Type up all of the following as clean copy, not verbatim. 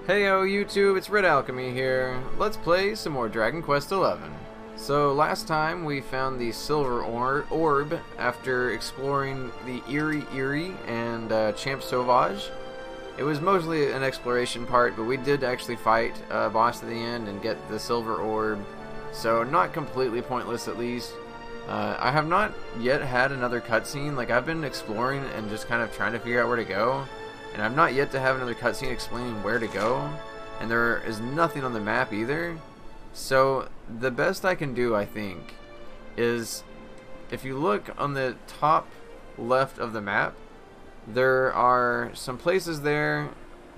Heyo YouTube, it's redalchemy here. Let's play some more Dragon Quest XI. So last time we found the silver orb after exploring the Eerie and Champ Sauvage. It was mostly an exploration part, but we did actually fight a boss at the end and get the silver orb. So not completely pointless at least. I have not yet had another cutscene. Like, I've been exploring and just kind of trying to figure out where to go. And I've not yet to have another cutscene explaining where to go. And there is nothing on the map either. So the best I can do, I think, is if you look on the top left of the map, there are some places there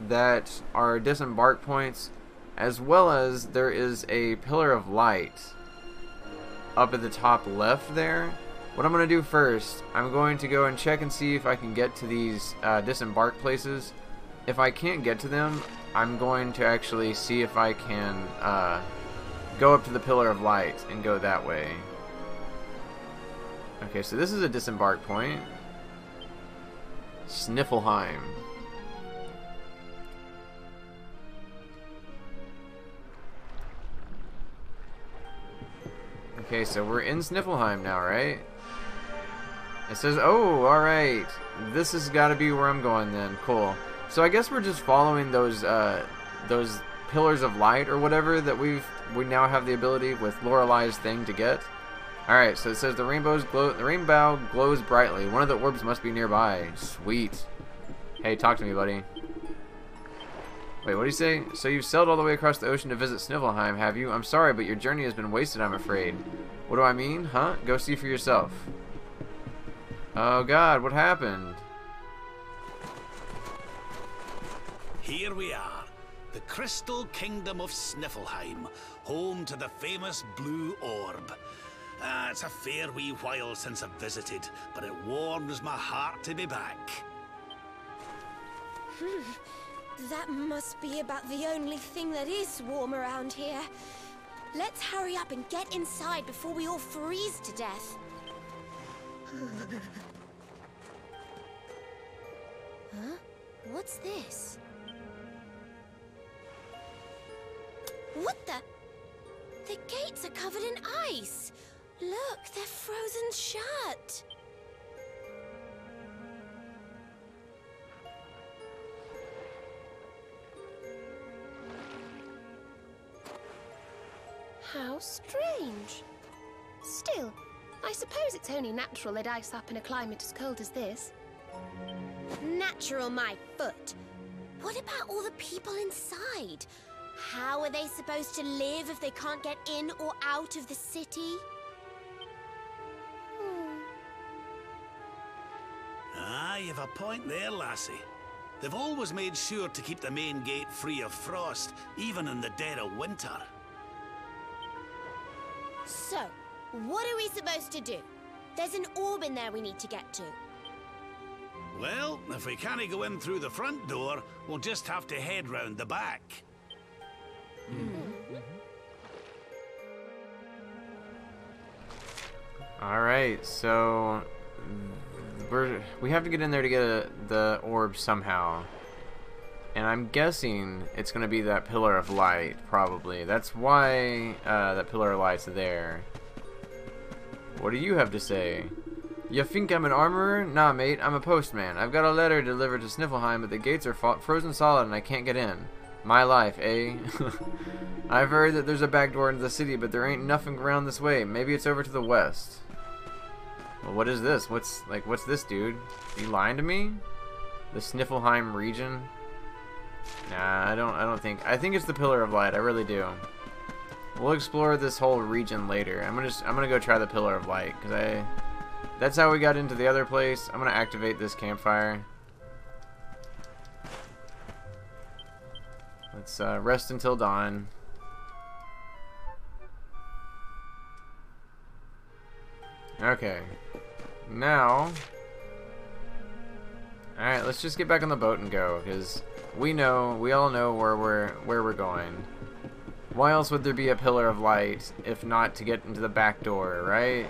that are disembark points, as well as there is a pillar of light up at the top left there. What I'm going to do first, I'm going to go and check and see if I can get to these disembark places. If I can't get to them, I'm going to actually see if I can go up to the Pillar of Light and go that way. Okay, so this is a disembark point. Sniflheim. Okay, so we're in Sniflheim now, right? It says, oh, alright. This has got to be where I'm going then. Cool. So I guess we're just following those pillars of light or whatever that we now have the ability with Lorelei's thing to get. Alright, so it says the rainbow glows brightly. One of the orbs must be nearby. Sweet. Hey, talk to me, buddy. Wait, what do you say? So you've sailed all the way across the ocean to visit Sniflheim, have you? I'm sorry, but your journey has been wasted, I'm afraid. What do I mean? Huh? Go see for yourself. Oh god, what happened? Here we are, the Crystal Kingdom of Sniflheim, home to the famous Blue Orb. It's a fair wee while since I've visited, but it warms my heart to be back. That must be about the only thing that is warm around here. Let's hurry up and get inside before we all freeze to death. Huh? What's this? What the? The gates are covered in ice. Look, they're frozen shut. How strange. Still, I suppose it's only natural they'd ice up in a climate as cold as this. Natural, my foot. What about all the people inside? How are they supposed to live if they can't get in or out of the city? Ah, you've a point there, lassie. They've always made sure to keep the main gate free of frost, even in the dead of winter. So, what are we supposed to do? There's an orb in there we need to get to. Well, if we can't go in through the front door, we'll just have to head round the back. Alright, so we have to get in there to get the orb somehow. And I'm guessing it's going to be that Pillar of Light, probably. That's why that Pillar of Light's there. What do you have to say? You think I'm an armorer? Nah, mate, I'm a postman. I've got a letter delivered to Sniflheim, but the gates are frozen solid and I can't get in. My life, eh? I've heard that there's a back door into the city, but there ain't nothing around this way. Maybe it's over to the west. Well, what is this? What's this, dude? Are you lying to me? The Sniflheim region? Nah, I don't think. I think it's the Pillar of Light. I really do. We'll explore this whole region later. I'm gonna go try the Pillar of Light because that's how we got into the other place. I'm gonna activate this campfire. Let's rest until dawn. Okay. Now, alright, let's just get back on the boat and go, because we all know where we're going. Why else would there be a Pillar of Light if not to get into the back door, right?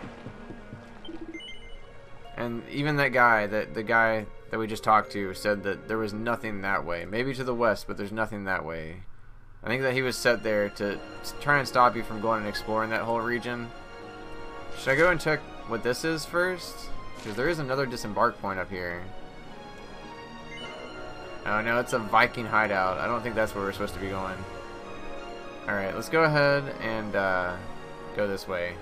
And even that guy, the guy that we just talked to said that there was nothing that way. Maybe to the west, but there's nothing that way. I think that he was set there to try and stop you from going and exploring that whole region. Should I go and check what this is first? Because there is another disembark point up here. Oh no, it's a Viking hideout. I don't think that's where we're supposed to be going. Alright, let's go ahead and go this way.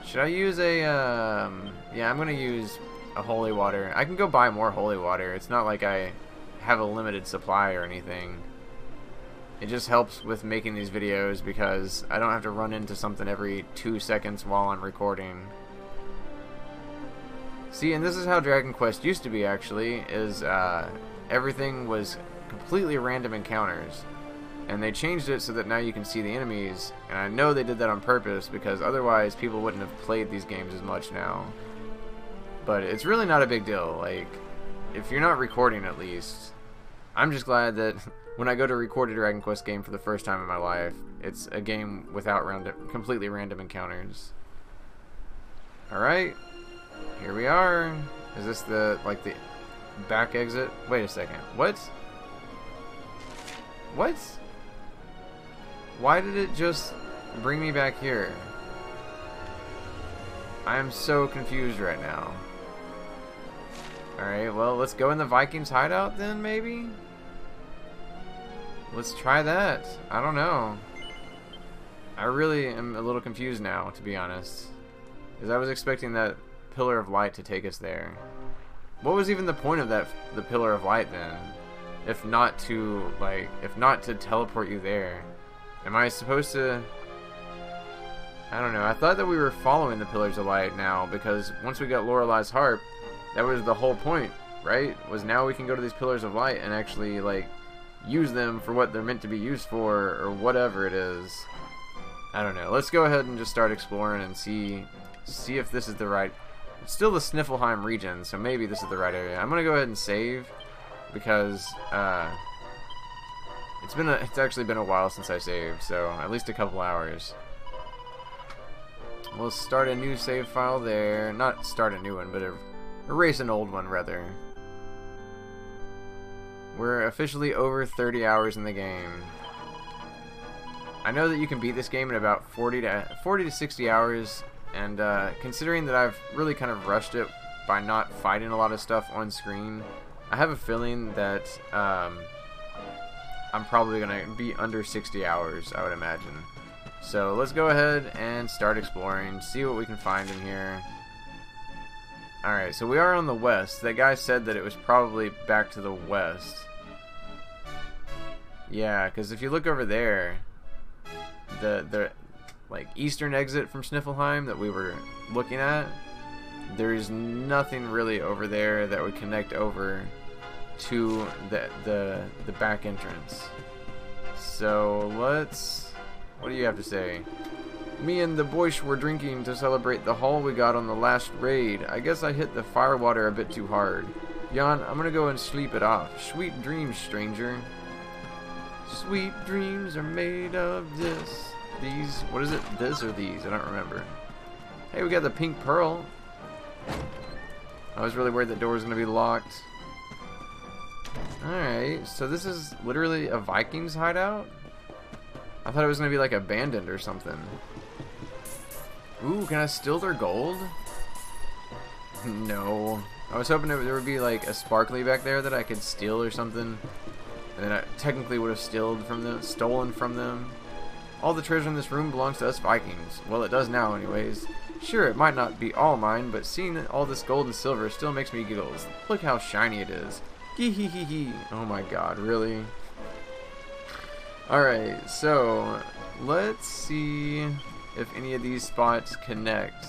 Should I use a... yeah, I'm going to use a holy water. I can go buy more holy water. It's not like I have a limited supply or anything. It just helps with making these videos because I don't have to run into something every 2 seconds while I'm recording. See, and this is how Dragon Quest used to be, actually, is everything was completely random encounters. And they changed it so that now you can see the enemies, and I know they did that on purpose because otherwise people wouldn't have played these games as much now. But it's really not a big deal. Like, if you're not recording at least, I'm just glad that when I go to record a Dragon Quest game for the first time in my life, it's a game without completely random encounters. Alright, here we are. Is this the, like, the back exit? Wait a second. What? What? Why did it just bring me back here? I am so confused right now. Alright, well, let's go in the Vikings hideout then, maybe? Let's try that. I don't know. I really am a little confused now, to be honest. Because I was expecting that pillar of light to take us there. What was even the point of the pillar of light then? If not to teleport you there. Am I supposed to... I don't know. I thought that we were following the Pillars of Light now, because once we got Lorelai's harp, that was the whole point, right? Was now we can go to these Pillars of Light and actually, like, use them for what they're meant to be used for, or whatever it is. I don't know. Let's go ahead and just start exploring and see if this is the right... It's still the Sniflheim region, so maybe this is the right area. I'm gonna go ahead and save, because, it's actually been a while since I saved, so at least a couple hours. We'll start a new save file there. Not start a new one, but erase an old one, rather. We're officially over 30 hours in the game. I know that you can beat this game in about 40 to 60 hours, and considering that I've really kind of rushed it by not fighting a lot of stuff on screen, I have a feeling that I'm probably going to be under 60 hours, I would imagine. So let's go ahead and start exploring, see what we can find in here. Alright, so we are on the west. That guy said that it was probably back to the west. Yeah, because if you look over there, the like eastern exit from Sniflheim that we were looking at, there's nothing really over there that would connect over to the back entrance. So let's... What do you have to say? Me and the boys were drinking to celebrate the haul we got on the last raid. I guess I hit the firewater a bit too hard. Jan, I'm gonna go and sleep it off. Sweet dreams, stranger. Sweet dreams are made of this. These. What is it? This or these? I don't remember. Hey, we got the pink pearl. I was really worried the door was gonna be locked. Alright, so this is literally a Vikings hideout? I thought it was going to be like abandoned or something. Ooh, can I steal their gold? No. I was hoping there would be like a sparkly back there that I could steal or something. And then I technically would have stolen from them. All the treasure in this room belongs to us Vikings. Well, it does now anyways. Sure, it might not be all mine, but seeing all this gold and silver still makes me giggles. Look how shiny it is. Gee. Oh my god, really? Alright, so let's see if any of these spots connect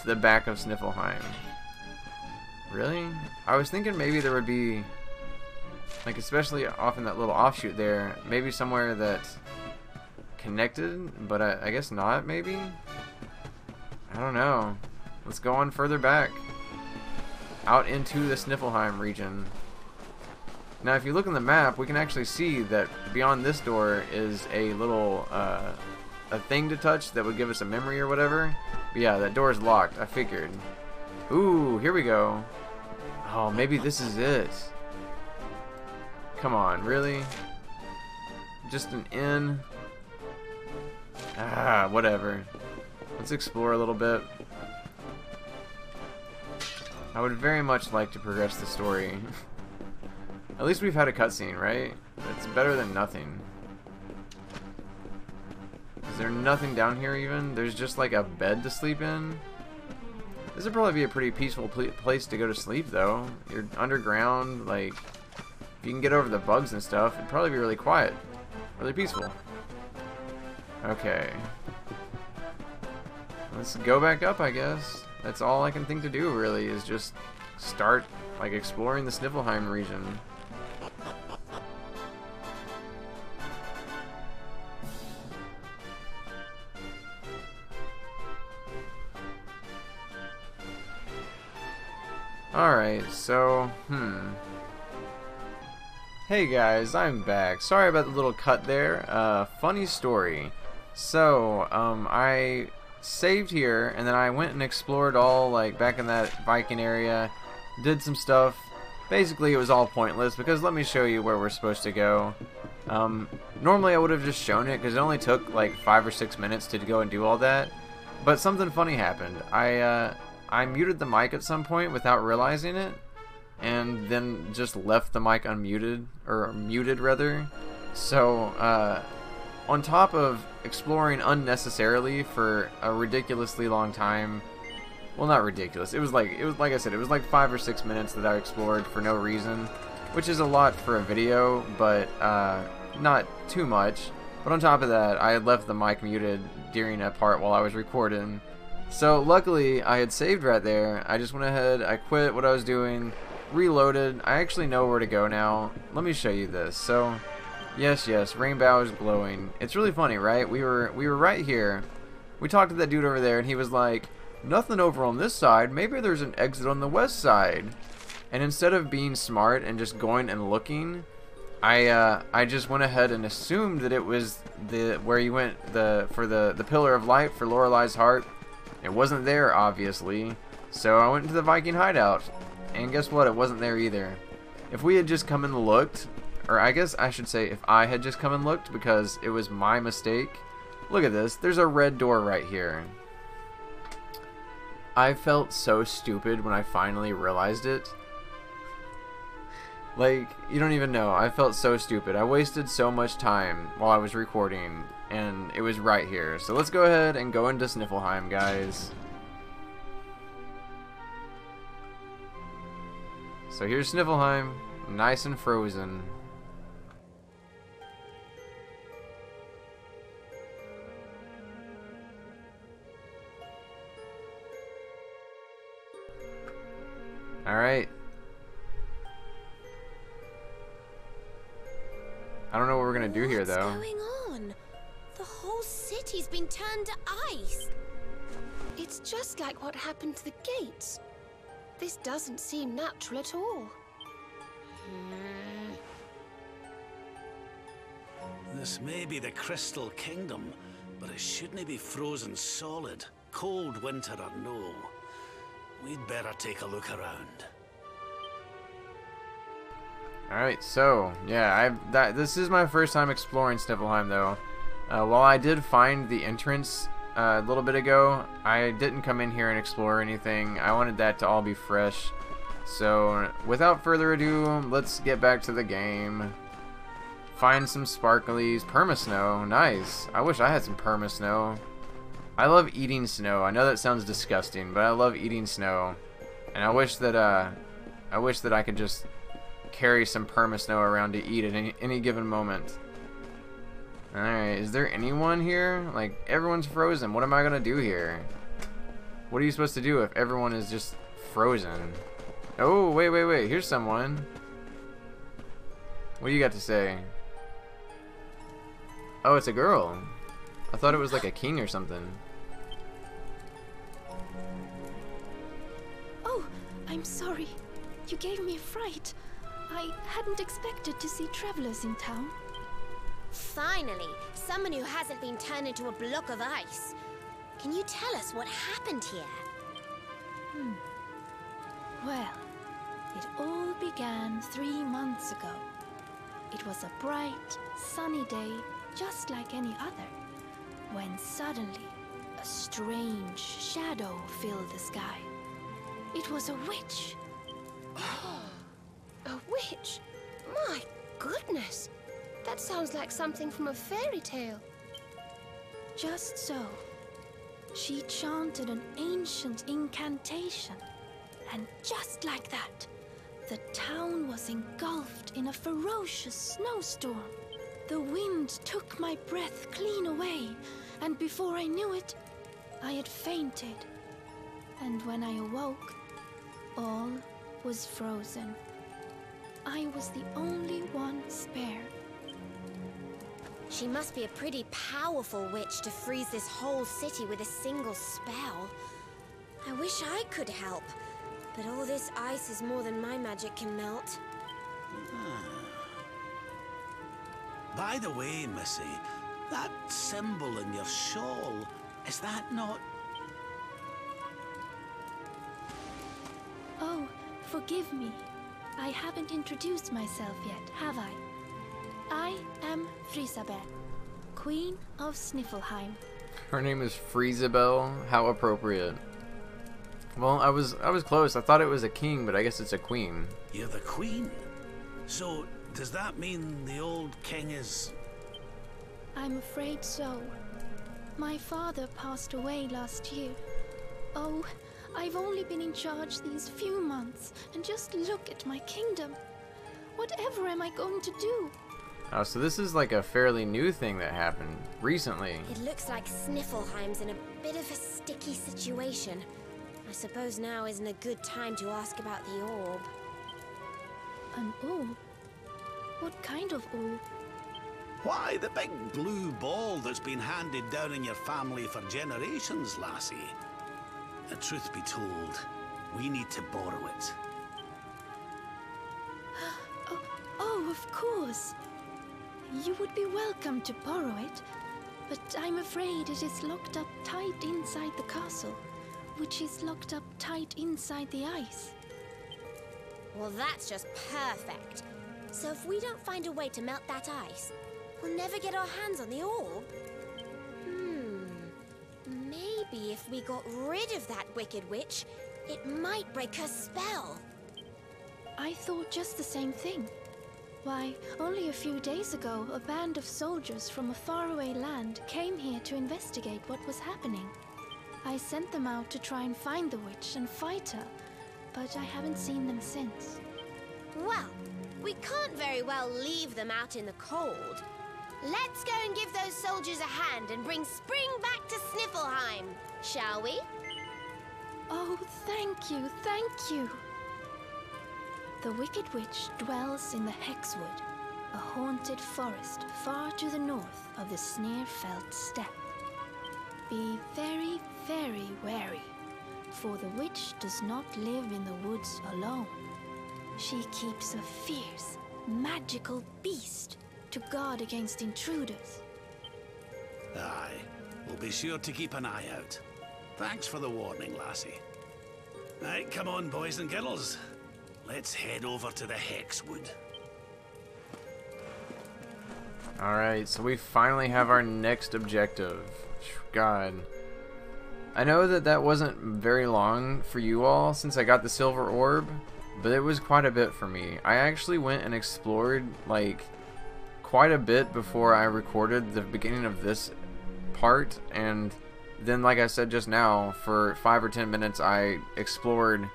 to the back of Sniflheim. Really? I was thinking maybe there would be, like, especially off in that little offshoot there, maybe somewhere that connected, but I guess not, maybe? I don't know. Let's go on further back. Out into the Sniflheim region. Now, if you look on the map, we can actually see that beyond this door is a little, a thing to touch that would give us a memory or whatever. But yeah, that door is locked, I figured. Ooh, here we go. Oh, maybe this is it. Come on, really? Just an inn? Ah, whatever. Let's explore a little bit. I would very much like to progress the story. At least we've had a cutscene, right? It's better than nothing. Is there nothing down here even? There's just like a bed to sleep in? This would probably be a pretty peaceful place to go to sleep though. You're underground, like, if you can get over the bugs and stuff, it'd probably be really quiet. Really peaceful. Okay. Let's go back up, I guess. That's all I can think to do really, is just start like exploring the Sniflheim region. Alright, so, Hey guys, I'm back. Sorry about the little cut there. Funny story. So, I saved here, and then I went and explored all, like, back in that Viking area. Did some stuff. Basically, it was all pointless, because let me show you where we're supposed to go. Normally I would have just shown it, because it only took, like, 5 or 6 minutes to go and do all that. But something funny happened. I muted the mic at some point without realizing it, and then just left the mic unmuted, or muted rather. So, on top of exploring unnecessarily for a ridiculously long time, well, not ridiculous, it was like I said, it was like 5 or 6 minutes that I explored for no reason, which is a lot for a video, but not too much. But on top of that, I had left the mic muted during a part while I was recording. So luckily I had saved right there. I just went ahead, I quit what I was doing, reloaded. I actually know where to go now. Let me show you this. So yes, rainbow is glowing. It's really funny, right? We were right here. We talked to that dude over there and he was like, nothing over on this side, maybe there's an exit on the west side. And instead of being smart and just going and looking, I just went ahead and assumed that it was where you went for the pillar of light for Lorelei's heart. It wasn't there, obviously, so I went into the Viking hideout, and guess what? It wasn't there either. If we had just come and looked, or I guess I should say if I had just come and looked, because it was my mistake. Look at this, there's a red door right here. I felt so stupid when I finally realized it. Like, you don't even know, I felt so stupid. I wasted so much time while I was recording, and it was right here. So let's go ahead and go into Sniflheim, guys. So here's Sniflheim, nice and frozen. Alright. I don't know what we're gonna do here, though. What's going on? The whole city's been turned to ice. It's just like what happened to the gates. This doesn't seem natural at all. This may be the Crystal Kingdom, but it shouldn't be frozen solid, cold winter or no. We'd better take a look around. Alright, so, yeah, this is my first time exploring Sniflheim, though. While I did find the entrance a little bit ago, I didn't come in here and explore anything. I wanted that to all be fresh. So, without further ado, let's get back to the game. Find some sparklies. Permasnow, nice. I wish I had some permasnow. I love eating snow. I know that sounds disgusting, but I love eating snow. And I wish that I could just carry some permasnow around to eat at any given moment. Alright, is there anyone here? Like, everyone's frozen. What am I gonna do here? What are you supposed to do if everyone is just frozen? Oh, wait. Here's someone. What do you got to say? Oh, it's a girl. I thought it was like a king or something. Oh, I'm sorry. You gave me a fright. I hadn't expected to see travelers in town. Finally, someone who hasn't been turned into a block of ice. Can you tell us what happened here? Well, It all began 3 months ago. It was a bright, sunny day, just like any other, when suddenly a strange shadow filled the sky. It was a witch. A witch? My goodness! That sounds like something from a fairy tale. Just so. She chanted an ancient incantation, and just like that, the town was engulfed in a ferocious snowstorm. The wind took my breath clean away, and before I knew it, I had fainted. And when I awoke, all was frozen. I was the only one spared. She must be a pretty powerful witch to freeze this whole city with a single spell. I wish I could help, but all this ice is more than my magic can melt. By the way, Missy, that symbol in your shawl, is that not... Oh, forgive me. I haven't introduced myself yet, have I? I am Frisabel, Queen of Sniflheim. Her name is Frisabel. How appropriate. Well, I was close. I thought it was a king, but I guess it's a queen. You're the queen? So, does that mean the old king is... I'm afraid so. My father passed away last year. Oh, I've only been in charge these few months, and just look at my kingdom. Whatever am I going to do? Oh, so this is like a fairly new thing that happened recently. It looks like Sniflheim's in a bit of a sticky situation. I suppose now isn't a good time to ask about the orb. An orb? What kind of orb? Why, the big blue ball that's been handed down in your family for generations, lassie. The truth be told, we need to borrow it. Oh, of course. You would be welcome to borrow it, but I'm afraid it is locked up tight inside the castle, which is locked up tight inside the ice. Well, that's just perfect. So if we don't find a way to melt that ice, we'll never get our hands on the orb. Maybe if we got rid of that wicked witch, it might break her spell. I thought just the same thing. Why, only a few days ago, a band of soldiers from a faraway land came here to investigate what was happening. I sent them out to try and find the witch and fight her, but I haven't seen them since. Well, we can't very well leave them out in the cold. Let's go and give those soldiers a hand and bring spring back to Sniflheim, shall we? Oh, thank you, thank you. The Wicked Witch dwells in the Hekswood, a haunted forest far to the north of the Sniflheim steppe. Be very, very wary, for the witch does not live in the woods alone. She keeps a fierce, magical beast to guard against intruders. Aye, we'll be sure to keep an eye out. Thanks for the warning, lassie. Right, come on, boys and girls. Let's head over to the Hekswood. Alright, so we finally have our next objective. God. I know that wasn't very long for you all since I got the silver orb, but it was quite a bit for me. I actually went and explored, like, quite a bit before I recorded the beginning of this part, and then, like I said just now, for 5 or 10 minutes I explored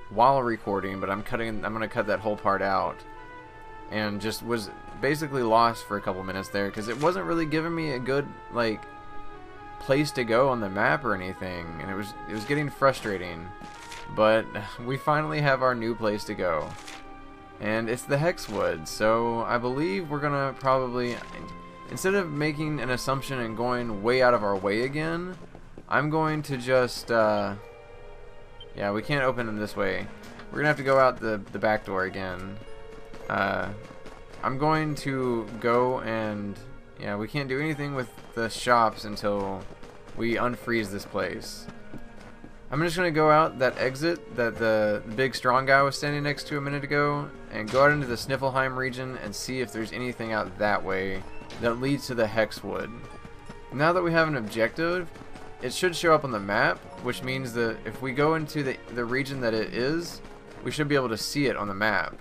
while recording, but I'm gonna cut that whole part out, and just was basically lost for a couple minutes there because it wasn't really giving me a good, like, place to go on the map or anything, and it was getting frustrating. But we finally have our new place to go, and it's the Hekswood. So I believe we're gonna probably, instead of making an assumption and going way out of our way again, I'm going to just yeah, we can't open them this way. We're gonna have to go out the back door again. I'm going to go and, yeah, we can't do anything with the shops until we unfreeze this place. I'm just going to go out that exit that the big strong guy was standing next to a minute ago and go out into the Sniflheim region and see if there's anything out that way that leads to the Hekswood. Now that we have an objective, it should show up on the map, which means that if we go into the region that it is, we should be able to see it on the map.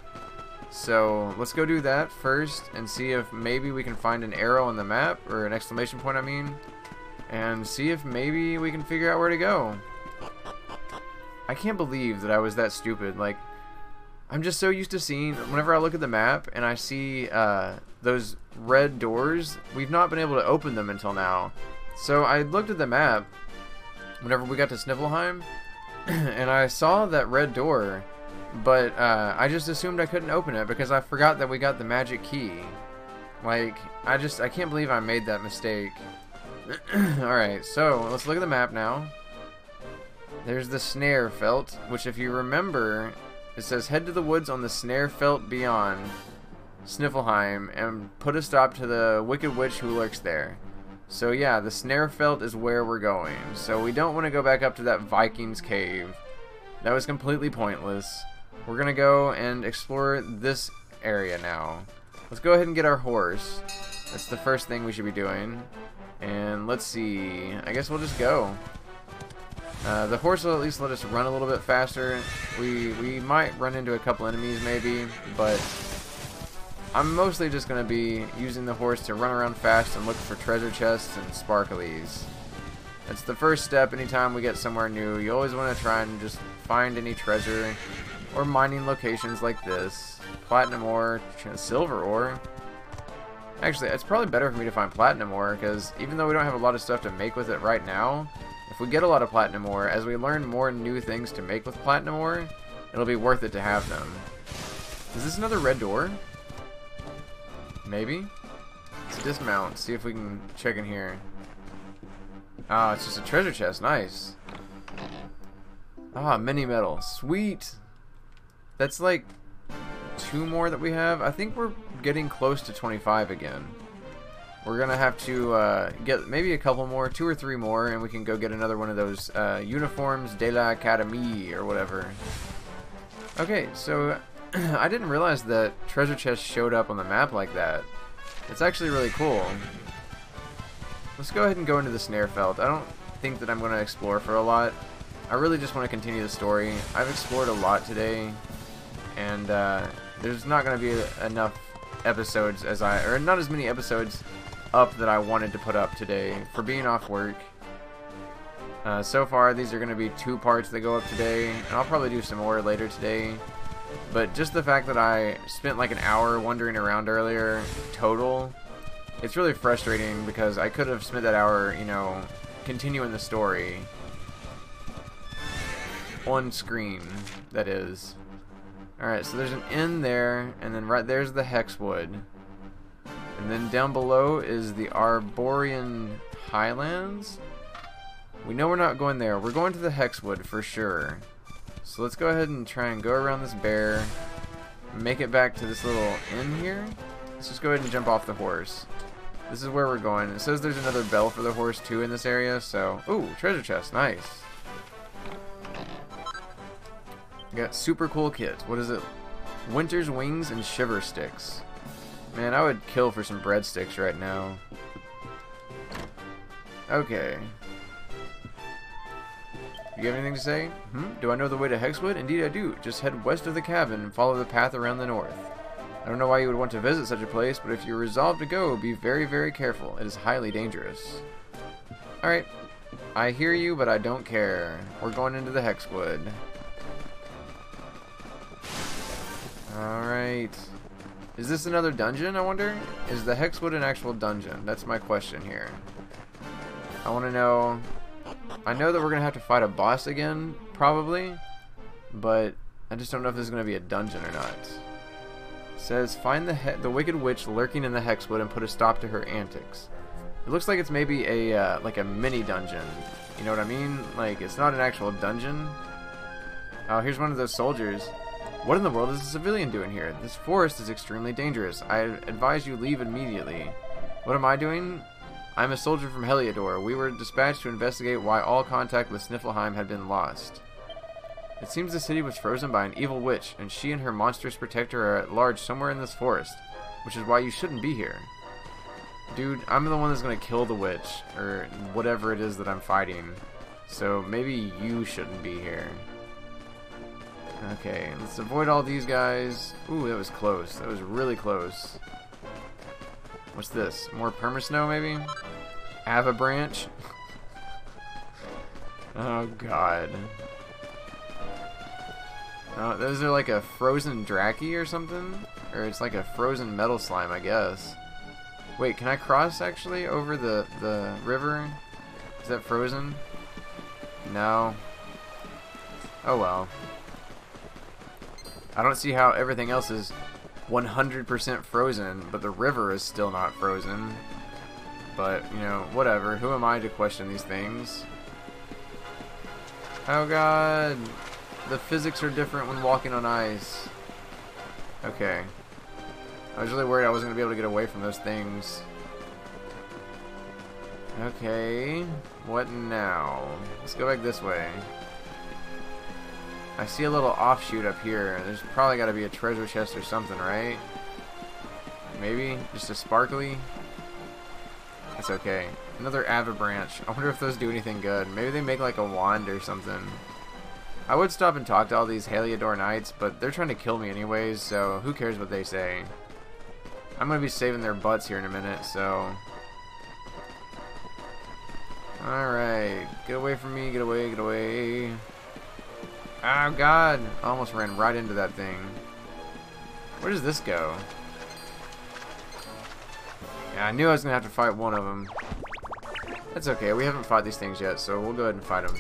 So let's go do that first and see if maybe we can find an arrow on the map, or an exclamation point I mean, and see if maybe we can figure out where to go. I can't believe that I was that stupid. Like, I'm just so used to seeing, whenever I look at the map and I see those red doors, we've not been able to open them until now. So I looked at the map whenever we got to Sniflheim and I saw that red door, but I just assumed I couldn't open it because I forgot that we got the magic key. Like, I can't believe I made that mistake. Alright, so let's look at the map now. There's the Snarefelt, which if you remember, it says head to the woods on the Snarefelt beyond Sniflheim and put a stop to the wicked witch who lurks there. So yeah, the Snarefelt is where we're going. So we don't want to go back up to that Viking's cave. That was completely pointless. We're going to go and explore this area now. Let's go ahead and get our horse. That's the first thing we should be doing. And let's see. I guess we'll just go. The horse will at least let us run a little bit faster. We might run into a couple enemies maybe, but I'm mostly just going to be using the horse to run around fast and look for treasure chests and sparklies. That's the first step anytime we get somewhere new. You always want to try and just find any treasure or mining locations like this. Platinum ore, silver ore. Actually, it's probably better for me to find platinum ore because even though we don't have a lot of stuff to make with it right now, if we get a lot of platinum ore, as we learn more new things to make with platinum ore, it'll be worth it to have them. Is this another red door? Maybe? Let's dismount, see if we can check in here. Ah, it's just a treasure chest, nice. Ah, mini metal, sweet! That's like 2 more that we have. I think we're getting close to 25 again. We're gonna have to get maybe a couple more, 2 or 3 more, and we can go get another one of those uniforms de la Académie or whatever. Okay, so I didn't realize that treasure chests showed up on the map like that. It's actually really cool. Let's go ahead and go into the Snarefelt. I don't think that I'm going to explore for a lot. I really just want to continue the story. I've explored a lot today, and there's not going to be enough episodes or not as many episodes up that I wanted to put up today for being off work. So far, these are going to be 2 parts that go up today, and I'll probably do some more later today. But just the fact that I spent like an hour wandering around earlier total, it's really frustrating because I could have spent that hour, you know, continuing the story on screen, that is. Alright, so there's an inn there, and then right there's the Hekswood. And then down below is the Arborian Highlands. We know we're not going there. We're going to the Hekswood for sure. So let's go ahead and try and go around this bear, make it back to this little inn here. Let's just go ahead and jump off the horse. This is where we're going. It says there's another bell for the horse too in this area, so... Ooh, treasure chest, nice. Got super cool kit. What is it? Winter's Wings and Shiver Sticks. Man, I would kill for some breadsticks right now. Okay. You have anything to say? Do I know the way to Hekswood? Indeed I do. Just head west of the cabin and follow the path around the north. I don't know why you would want to visit such a place, but if you're resolved to go, be very, very careful. It is highly dangerous. Alright. I hear you, but I don't care. We're going into the Hekswood. Alright. Is this another dungeon, I wonder? Is the Hekswood an actual dungeon? That's my question here. I want to know... I know that we're going to have to fight a boss again, probably. But I just don't know if this is going to be a dungeon or not. It says, find the wicked witch lurking in the Hekswood and put a stop to her antics. It looks like it's maybe a like a mini dungeon. You know what I mean? Like, it's not an actual dungeon. Oh, here's one of those soldiers. What in the world is a civilian doing here? This forest is extremely dangerous. I advise you leave immediately. What am I doing? I'm a soldier from Heliodor. We were dispatched to investigate why all contact with Sniflheim had been lost. It seems the city was frozen by an evil witch, and she and her monstrous protector are at large somewhere in this forest, which is why you shouldn't be here. Dude, I'm the one that's gonna kill the witch, or whatever it is that I'm fighting, so maybe you shouldn't be here. Okay, let's avoid all these guys. Ooh, that was close. That was really close. What's this? More permasnow, maybe? Avabranch? Oh, God. Oh, those are like a frozen Draki or something? Or it's like a frozen metal slime, I guess. Wait, can I cross, actually, over the river? Is that frozen? No. Oh, well. I don't see how everything else is 100% frozen, but the river is still not frozen. But, you know, whatever. Who am I to question these things? Oh god. The physics are different when walking on ice. Okay. I was really worried I wasn't going to be able to get away from those things. Okay. What now? Let's go back this way. I see a little offshoot up here. There's probably got to be a treasure chest or something, right? Maybe? Just a sparkly? That's okay. Another Avabranch. I wonder if those do anything good. Maybe they make like a wand or something. I would stop and talk to all these Heliodor Knights, but they're trying to kill me anyways, so who cares what they say? I'm going to be saving their butts here in a minute, so... Alright. Get away from me. Get away. Get away. Oh god, I almost ran right into that thing. Where does this go? Yeah, I knew I was going to have to fight one of them. That's okay, we haven't fought these things yet, so we'll go ahead and fight them.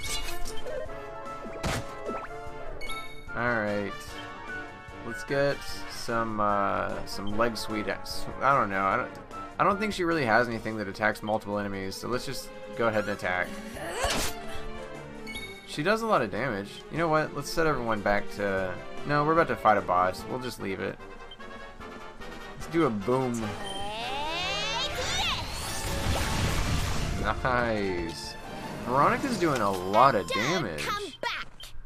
Alright. Let's get some leg sweet. I don't know. I don't think she really has anything that attacks multiple enemies, so let's just go ahead and attack. She does a lot of damage. You know what? Let's set everyone back to... No, we're about to fight a boss. We'll just leave it. Let's do a boom. Nice. Veronica's doing a lot of damage.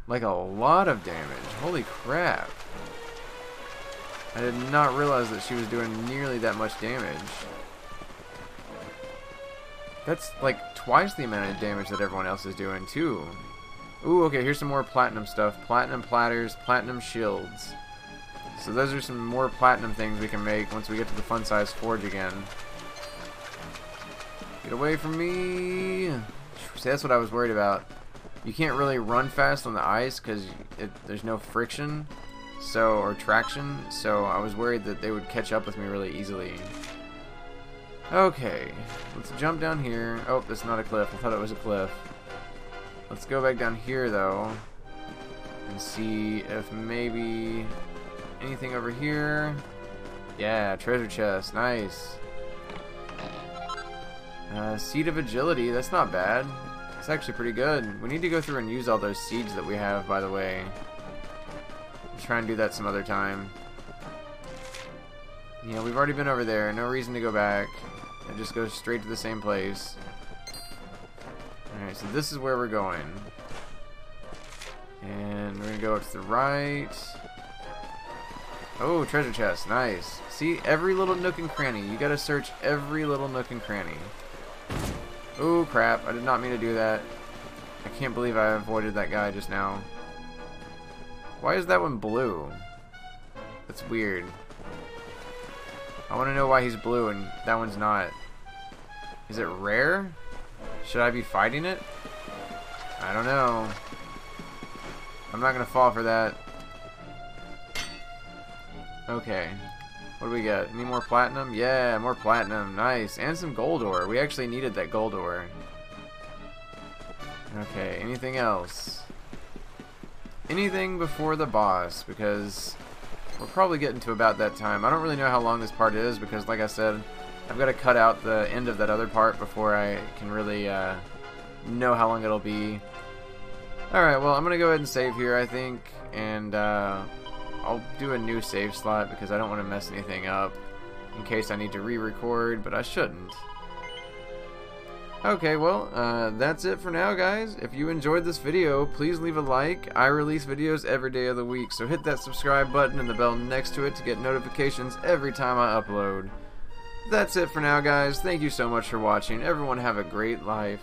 Like a lot of damage. Holy crap. I did not realize that she was doing nearly that much damage. That's like twice the amount of damage that everyone else is doing too. Ooh, okay, here's some more platinum stuff. Platinum platters, platinum shields. So those are some more platinum things we can make once we get to the fun-size forge again. Get away from me! See, that's what I was worried about. You can't really run fast on the ice because there's no friction, or traction, so I was worried that they would catch up with me really easily. Okay, let's jump down here. Oh, that's not a cliff. I thought it was a cliff. Let's go back down here, though, and see if maybe anything over here. Yeah, treasure chest. Nice. Seed of Agility. That's not bad. It's actually pretty good. We need to go through and use all those seeds that we have, by the way. We'll try and do that some other time. Yeah, we've already been over there. No reason to go back. It just goes straight to the same place. Alright, so this is where we're going. And we're going to go up to the right. Oh, treasure chest. Nice. See, every little nook and cranny. You got to search every little nook and cranny. Oh, crap. I did not mean to do that. I can't believe I avoided that guy just now. Why is that one blue? That's weird. I want to know why he's blue and that one's not. Is it rare? Should I be fighting it? I don't know. I'm not going to fall for that. Okay. What do we got? Any more platinum? Yeah, more platinum. Nice. And some gold ore. We actually needed that gold ore. Okay, anything else? Anything before the boss, because we're probably getting to about that time. I don't really know how long this part is, because like I said, I've got to cut out the end of that other part before I can really know how long it'll be. Alright, well, I'm going to go ahead and save here, I think, and I'll do a new save slot because I don't want to mess anything up in case I need to re-record, but I shouldn't. Okay, well, that's it for now, guys. If you enjoyed this video, please leave a like. I release videos every day of the week, so hit that subscribe button and the bell next to it to get notifications every time I upload. That's it for now, guys. Thank you so much for watching. Everyone have a great life.